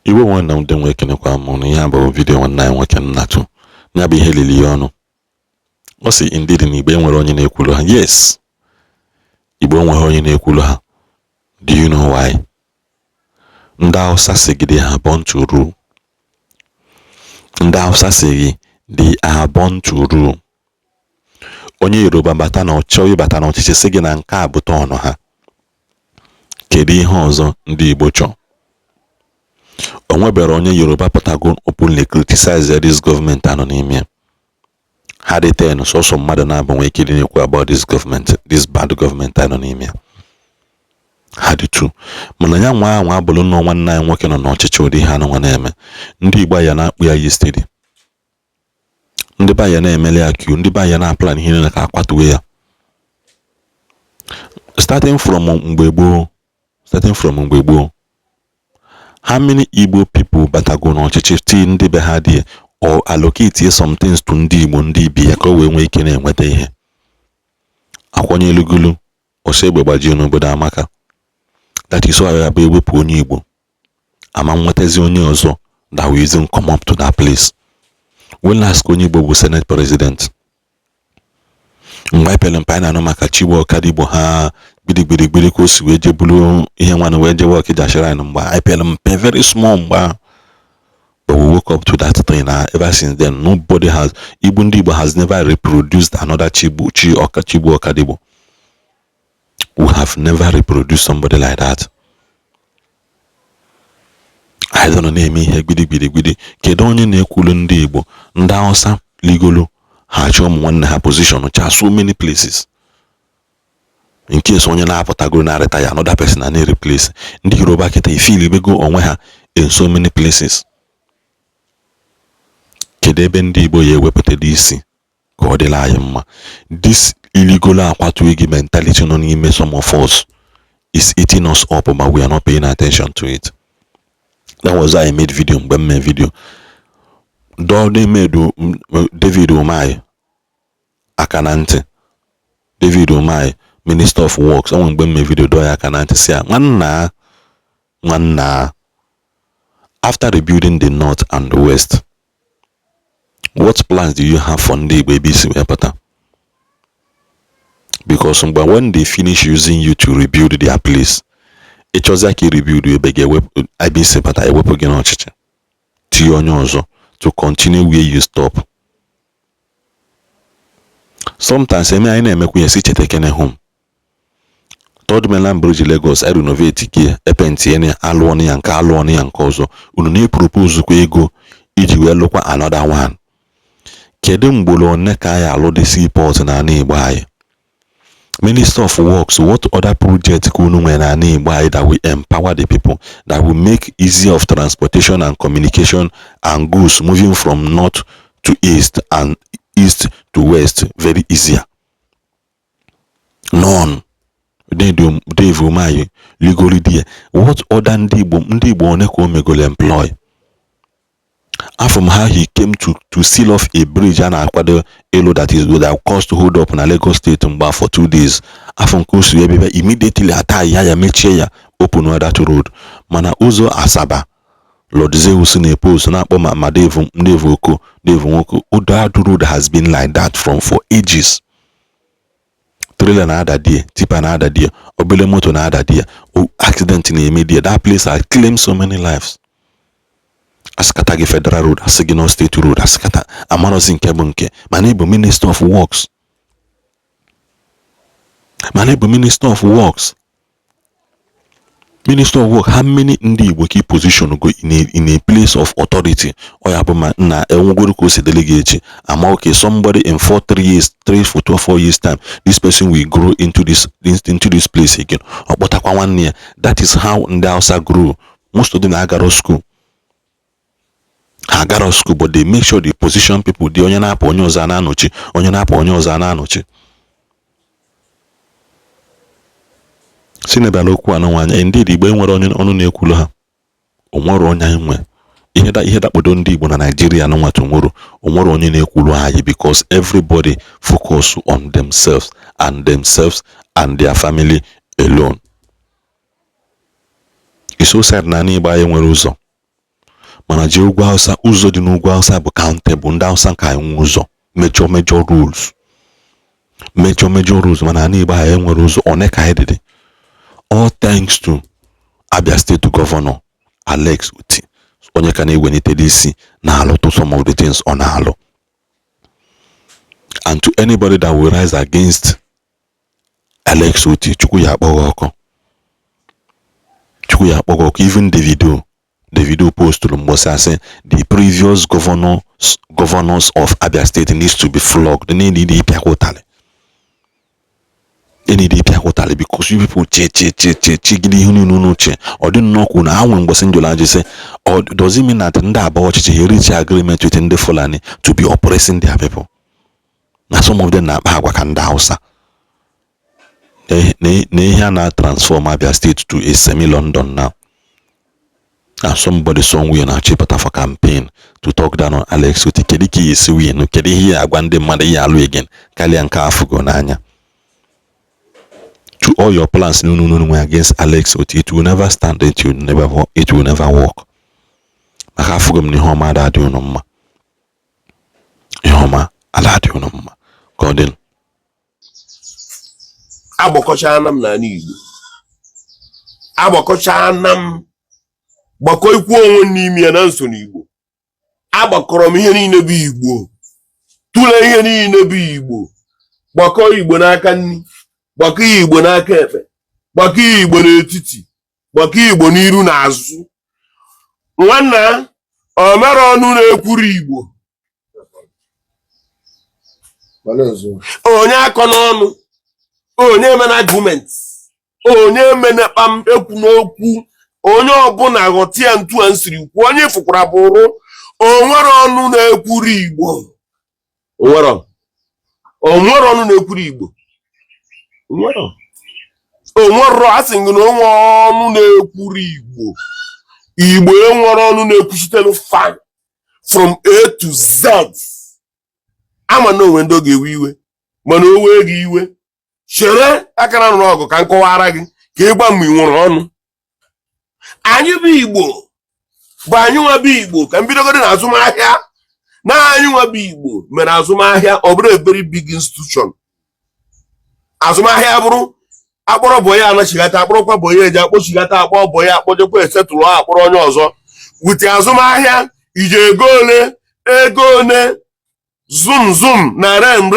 Igbo nwanne m dị nwe ekenekwa m na ihe abụọ vidiyo nwanne anyị nwoke nnatụ ya bụ ihe lili ya ọnụ. Ọ sị indeed na Igbo enwere onye na-ekwulu ha. Yes, Igbo enweghị onye na-ekwulu ha. Do you know why? Ndị Hausa sị gị they are born to rule. Ndị Hausa sị gị they are born to rule. Onye Yoruba bata na ọchọ ịbata na ọchịchị sị gị na nke a bụ tọọnụ ha. Kedu ihe ọzọ ndị Igbo chọọ? O nwebere onye Yoruba pụtago openly criticize this government anọ n'ime ya. Ha dị 10 sọsọ mmadụ na-abụ nwe ike na-ekwu about this government, this bad government anọ n'ime ya. Ha dị 2. Mana ya nwa anwa abụrụ nọ nwanne anyị nwoke nọ n'ọchịchị ụdị ha nọ na-eme. Ndị Igbo ya na-akpụ ya yesterday. Ndị ba ya na-emele ya Q, ndị ba ya na-aplan ihe na ka akwatuwe ya. Starting from mgbe gboo. How many Igbo people batago n'ọchịchị ti ndị be ha dị or allocate some things to ndị Igbo ndị bi ya ka o wee nwee ike na-enweta ihe? Akwanye elugulu ose egbe gbajie n'obodo amaka. That is why ya bụ ewepụ onye Igbo ama nwetazi onye ọzọ that will even come up to that place. When last onye Igbo bụ Senate President? Mgbe anyị pere mpe anyị na-anụ maka Chigbo Ọkadigbo ha gbirigbirigbiri ka o si wee jebulu ihe nwanne wee jewe Ọkịja Shrine mgbe anyị pere mpe very small mgbe. But we woke up to that thing now. Ever since then, nobody has, even Igbo has never reproduced another Chigbo Ọkadigbo. We have never reproduced somebody like that. I don't know name ihe gbirigbirigbiri. Kedu onye na-ekwulu ndị Igbo? Ndị Hausa ligolo ha chọọ ụmụ nwanne ha position cha so many places. In case onye na-apụtago na retire, another person na replace. Ndị Yoruba keta ifili bego onwe ha in so many places. Kedu ebe ndị Igbo ya ewepụta dị isi ka ọ dịla anyị mma? This illegal akwatughị mentality nọ n'ime some of us is eating us up, but we are not paying attention to it. That was why I made video mgbe m mee video. They made David Umahi aka na ntị. David Umahi, Minister of Works, onwe mgbe m mee video do ya aka na ntị si ya nwanna after rebuilding the north and the west, what plans do you have for ndị Igbo ebe isi wee pụta? Because when they finish using you to rebuild their place, it was like rebuild ebe ga-ewepụ ebe isi pụta ewepụ gị n'ọchịchị tinye onye ọzọ to continue where you stop. Sometimes anyị na-emekwa ya si chetekene home. Third Mainland Bridge Lagos I renovate gị epenti ene alụọnụ ya nke ọzọ unu na-propose kwa ego iji wee lụkwa another one. Kedu mgbolo one ka anyị alụ dị seaport na ana Igbo anyị? Minister of Works, what other project ka unu nwere na ana Igbo anyị that will empower the people, that will make easy of transportation and communication and goods moving from north to east and east to west very easier? None. Dave Umahi legally there. What other ndị Igbo one ka o megolo employ? From how he came to seal off a bridge and akwado elo that cost to hold up na Lagos State mgba for 2 days. From coast immediately ata ya mechie ya open that road. Mana ụzọ Asaba Lord Zeus na-post na-akpọ ma Dave Nwoko. That road has been like that for ages. Trailer na ada there, tipper na ada there, obele moto na ada there. Accident na-eme there. That place has claimed so many lives. Askata Federal Road, Asigino State Road, Askata, Amarozi nke bụ nke. Manebo Minister of Works. Minister of Works, how many ndị Igbo key position go in a place of authority? Oya bụ na enwegoro ka o si delegate. Ama okay, somebody in 4 years time, this person will grow into this place again. Okpotakwa nwanne ya. That is how ndị Hausa grow. Most of them agaro school. But they make sure they position people. The onye na-apụ onye ọzọ na-anọchi, onye na-apụ onye ọzọ na-anọchi. Si n'ebala okwu anọ nwanya, indeed Igbo enwere onye ọnụ na-ekwulu ha. Onwere onye enwe. Ihe dakpodo ndị Igbo na Nigeria na nwata onwere onye na-ekwulu ha because everybody focus on themselves and their family alone. It's so sad na anyị Igbo anyị nwere ụzọ. mana je ugwu Hausa ụzọ dị n'ugwu Hausa bụ countable ndị Hausa ka enwe ụzọ major rules mana na Igbo ha enwere ụzọ one ka edede all thanks to Abia State Governor Alex Uti onye ka na-ewenite isi na-alụ to some of the things ọ na-alụ. And to anybody that will rise against Alex Uti, Chukwu ya akpọghọ ọkụ. Even Davido posted mgbosi say the previous governors of Abia State needs to be flogged. They need ịpịa ụtalị because you people chigide ihe n'unu che ọ dị nnọọ na ha nwe mgbosi njụlaji say or does it mean that ndị abụọ ọchịchị reach agreement with ndị Fulani to be oppressing their people? Na some of them na-akpa agwa ka ndị Hausa na ihe na transform Abia State to a semi-London now. And somebody somewhere na chipata for campaign to talk down on Alex Uti. Kedu ka isi win? Kedu ihe agwa ndị mmadụ ihe alụ again? Kalia nke afụgo n'anya. To all your plans no against Alex Uti, it will never stand, it will never work. Maka afụgo m na ihe ọma ada adị unu mma. Ihe ọma ala adị unu mma. Godin. Agbakọchana m n'ala Igbo. Agbakọchana m gbakọ ikwu onwe n'ime ya na nso n'Igbo. Agbakọrọ m ihe niile bụ Igbo. Tụlee ihe niile bụ Igbo. Gbakọ Igbo n'aka nni, gbakọ Igbo n'aka ekpe, gbakọ Igbo n'etiti, gbakọ Igbo n'iru na azụ. Nwanna o mere ọnụ na-ekwuru Igbo. Onye akọ n'ọnụ, onye eme na argument, onye eme na kpam ekwu n'okwu, onye ọbụla ghọta ya ntu a nsiri kwu, onye fụkwara bụrụ onwere ọnụ na-ekwuru Igbo. Onwere ọnụ na-ekwuru Igbo. Onwere asị gị na onwe ọnụ na-ekwuru Igbo. Igbo enwere ọnụ na-ekwuchitelu fan from A to Z. Ama na onwe ndị ga-ewe iwe mana o wee gị iwe chere akara nụrụ ọgụ ka nkọwara gị ka ịgba mgbe ị nwere ọnụ. Anyị bụ Igbo bụ anyị nwa bụ Igbo ka mbidogodi na azụmahịa na anyị nwa bụ Igbo mere azụmahịa ọ bụrụ a very big institution. Azụmahịa bụrụ akpọrọ bụ ya anachigata akpọrọkwa bụ ya eji akpọchigata akpọ bụ ya akpọjekwa esetụrụ akpọrọ onye ọzọ wute azụmahịa ije ego one zum na rem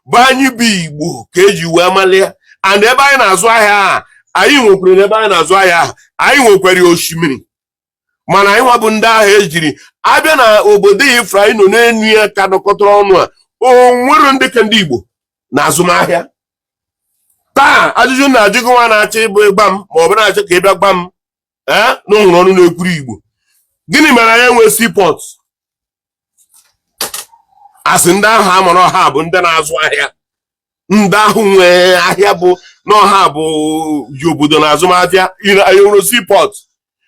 bụ anyị bụ Igbo ka eji wee malia. And ebe anyị na-azụ ahịa anyị nwekwara ebe anyị na-azụ ahịa anyị nwekwara osimiri mana anyị nwa bụ ndị ahụ ejiri abịa na obodo Ifra anyị nọ n'enu ya ka nọkọtara ọnụ a o nwere ndị ka ndị Igbo na azụmahịa. Taa ajụjụ na-ajụ gị nwa na-achọ ịbụ ịgba m ma ọ bụ na-achọ ka ị bịa gba m na onwere ọnụ na-ekwuru Igbo. Gịnị mere anyị enwe seaport? Asị ndị ahụ amara ọha bụ ndị na-azụ ahịa, ndị ahụ nwee ahịa bụ n'ọha bụ ji obodo na azụmahịa anyị nwere seaport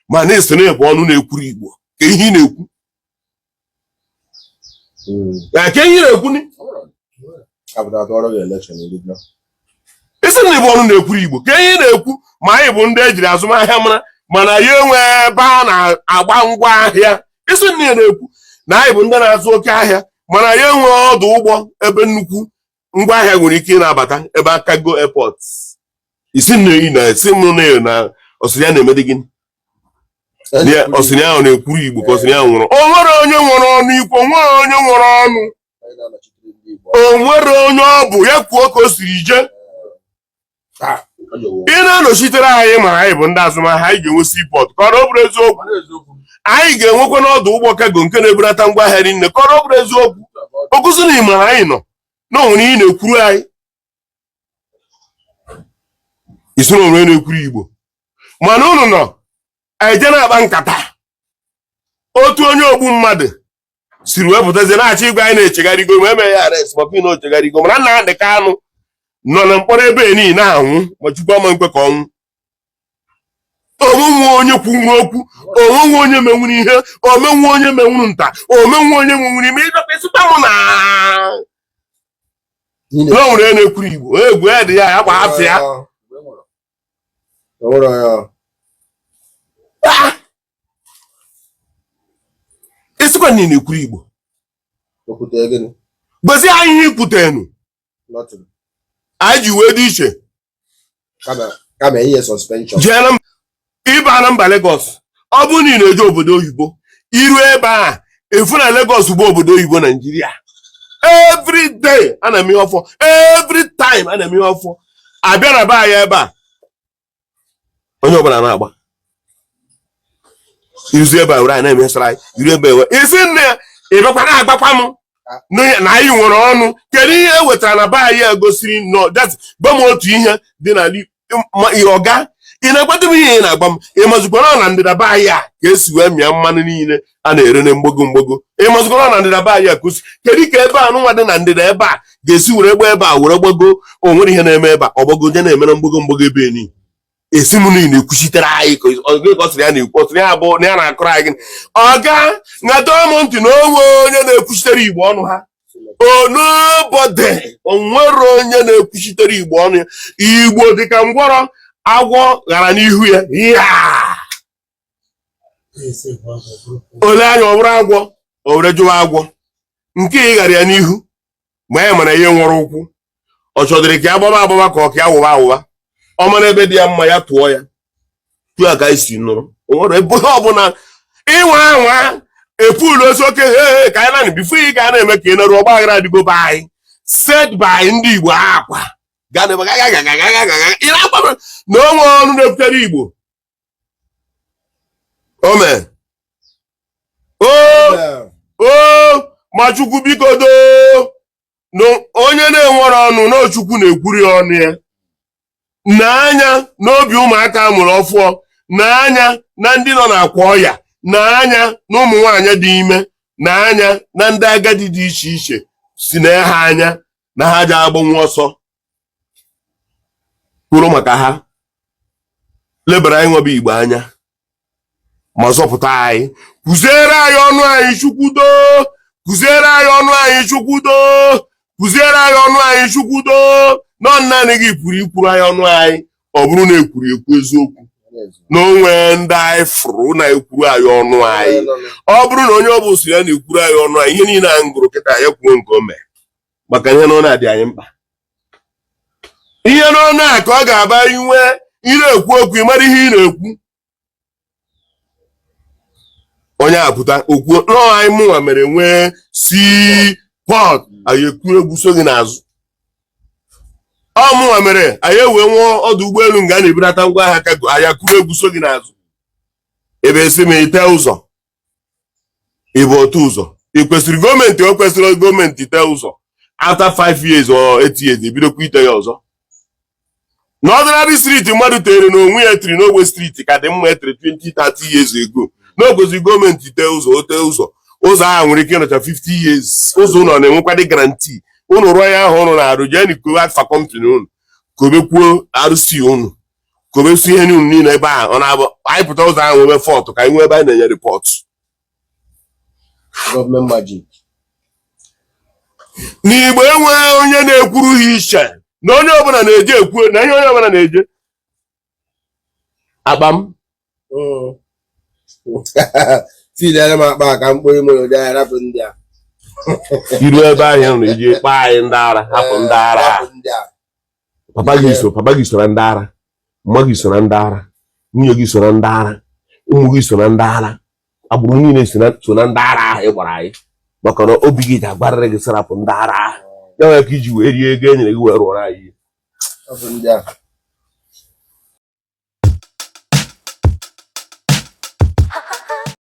ma na-esi na-ebu ọnụ na-ekwuru Igbo. Ka ihe ị na-ekwu ka ihe ị na-ekwu isi na ịbụ ọnụ na-ekwuru Igbo ka ihe ị na-ekwu ma anyị bụ ndị ejiri azụmahịa mara mana ya enwe ebe a na-agba ngwa ahịa. Isi na ya na-ekwu na anyị bụ ndị na-azụ oke ahịa mana ya enwe ọdụ ụgbọ ebe nnukwu ngwa ahịa nwere ike ịnabata ebe cargo airport. Isi na osiri ya na-emedi gịnị? Osiri ahụ na-ekwuru Igbo ka osiri ahụ nwụrụ. O nwere onye nwere ọnụ ikwu, o nwere onye nwere ọnụ, o nwere onye ọ bụ ya kwuo ka o siri jee. Ị na-anọchitere anyị ma anyị bụ ndị azụmahịa anyị ga-enwe seaport ka ọ bụrụ eziokwu. Anyị ga-enwekwa n'ọdụ ụgbọ kago nke na-ebunata ngwa ahịa rinne ka ọ bụrụ eziokwu. Okuzi na ịmara anyị nọ na onwere ihe na-ekwuru anyị. Isi na onwere na-ekwuru Igbo mana unu nọ eje na-akpa nkata. Otu onye ogbu mmadụ siri wepụtazie na-achọ igwe anyị na-echegharịgo ma eme ya arrest maka ị na-ochegharịgo mana Nnamdị Kanụ nọ na mkpọrọ ebe niile na-anwụ ma Chukwu ama nkwe ka ọnwụ. Onwenwe onye kwuru okwu, onwenwe onye menwuru ihe, omenwe onye menwuru nta, omenwe onye menwuru ime ịdọkịsịta mụ na nwere na-ekwuru Igbo egwu ya dị ya gba afọ ya. kesikwa na ị na-ekwuru Igbo gosi anyị ihe ikwutenu anyị ji wee dị iche kama ihe suspension jeela ịba na mba Lagos ọ bụrụ na ị na-eje obodo oyibo iru ebe a efu na Lagos bụ obodo oyibo Nigeria every day ana m ihe ọfọ every time ana m ihe ọfọ abịa na be anyị ebe a onye ọbụla na-agba izu ebe a were anyị na-emesara anyị iru ebe ewe isi nne ya ịbịakwa na-agbakwa m na anyị nwere ọnụ kedu ihe e wetara na be anyị a gosiri gba m otu ihe dị na ọga ị na-agbadobe ihe ị na-agba m ịmazụkwara na ndịda be anyị a ka esi wee mịa mmanụ niile a na-ere na mgbogo ịmazụkwara na ndịda be anyị a kosi kedu ka ebe a nụnwa dị na ndịda ebe a ga-esi were gba ebe a were gbago o nwere ihe na-eme ebe a ọgbago je na-eme na mgbogo ebe ni esi m niile ekwuchitere anyị kọsịrị ya na-ekwu ọtụrụ ya bụ na ya na-akụrụ anyị gịnị ọga ngado m ntị na onwe onye na-ekwuchitere Igbo ọnụ ha onubode onwere onye na-ekwuchitere Igbo ọnụ ya Igbo dịka ngwọrọ agwọ ghara n'ihu ya ole anya ọ bụrụ agwọ o were jụwa agwọ nke ị ghara ya n'ihu ma ya mara ihe nwere ụkwụ ọ chọdịrị ka ya gbaba agbaba ka ọ ka ya wụwa awụwa ọ mara ebe dị ya mma ya tụọ ya tụọ ya ka anyị si nụrụ onwere ebe ọbụla ịnwa anwa epulu osi oke ka anyị naanị bifo ị ga na-eme ka ị narụ ọgba aghara adịgo be anyị set by ndị Igbo akwa ị na-agba na onwe ọnụ na-ebutere Igbo ome ma Chukwu biko doo na onye na-enwere ọnụ na Chukwu na-ekwuri ọnụ ya n'anya n'obi ụmụaka amụrụ ọfụọ n'anya na ndị nọ n'akwa ọya n'anya na ụmụ nwaanyị dị ime n'anya na ndị agadi dị iche iche si na ha anya na ha ji agbanwe ọsọ kwuru maka ha lebara anyị nwebe Igbo anya ma zọpụta anyị kụziere anyị ọnụ anyị Chukwudo kụziere anyị ọnụ anyị Chukwudo kụziere anyị ọnụ anyị Chukwudo nọ naanị gị pụrụ ikwuru anyị ọnụ anyị ọ bụrụ na ekwuru ekwu eziokwu na onwe ndị anyị fụrụ na-ekwuru anyị ọnụ anyị ọ bụrụ na onye ọ bụ si ya na-ekwuru anyị ọnụ anyị ihe niile anyị gụrụ kịta anyị kwuo nke o mee maka ihe na na-adị anyị mkpa ihe n'ọnụ a ka ọ ga-aba inwe ị na-ekwu okwu ị mara ihe ị na-ekwu onye apụta okwu nọọ anyị mụnwa mere nwee si pọt anyị ekwu egwu so gị n'azụ ọ mụnwa mere anyị ewee nwụọ ọdụ ụgbọelu nga a na-ebunata ngwa ahịa ka anyị kwuru egwu so gị n'azụ ebe esi ma ite ụzọ ịbụ otu ụzọ ị kwesịrị gọọmenti o kwesịrị gọọmenti tee ụzọ after 5 years or 8 years ebidokwa ite ya ọzọ n'ọdịnarị streeti mmadụ tere n'onwe ya tiri n'ogbe streeti ka dị mma etere 20-30 years ago n'ogozi gọọmenti tee ụzọ o tee ụzọ ahụ nwere ike ịnọcha 50 years ụzọ ụlọ na-enwekwa dị garanti ụnụ rụọ ya ahụ ụnụ na-arụ jee kowe afa kọmpani ụnụ kobekwuo arụsị ụnụ kobesu ihe unu niile ebe ahụ ọ na-abụ anyị pụta ụzọ ahụ nwebe fọtụ ka anyị nwee ebe anyị na-enye rịpọtụ gọọmenti majik n'Igbo enweghị onye na-ekwuru ha iche na onye ọbụla na-eje ekwu na ihe onye ọbụla na-eje akpa m fidere m akpa ka mkpụrụ ime ụdị anyị rapụ ndị a iru ebe ahụ na-eji kpa anyị ndị ara hapụ ndị ara papa gị so na ndị ara mma gị so na ndị ara nwunye gị so na ndị ara ụmụ gị so na ndị ara agbụrụ niile so na ndị ara ahụ ị gwara anyị maka na obi gị ga-agbarịrị gị sarapụ ndị ara ahụ ya nwere ka iji wee rie ego e nyere gị wee rụọrọ anyị